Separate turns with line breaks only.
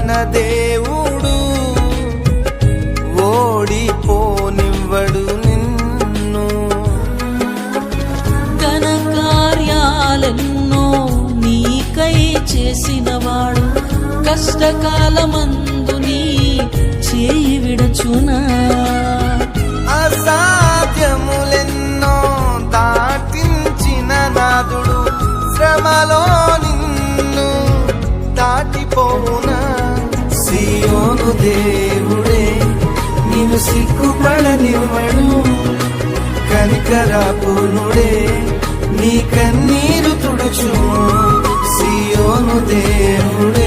మన దేవుడు ఓడిపోనివ్వడు నిన్ను.
ఘన కార్యాలెన్నో నీకై చేసినవాడు కష్టకాలమందు నీ చేయి విడచునా.
అసాధ్యములెన్నో దాటించిన నాదుడు శ్రమలో నిన్ను దాటిపోవునా. సియోను దేవుడే నిన్ను సిగ్గుపడనివ్వడు, కనికరాపూర్ణుడే నీ కన్నీరు తుడుచును. సియోను దేవుడే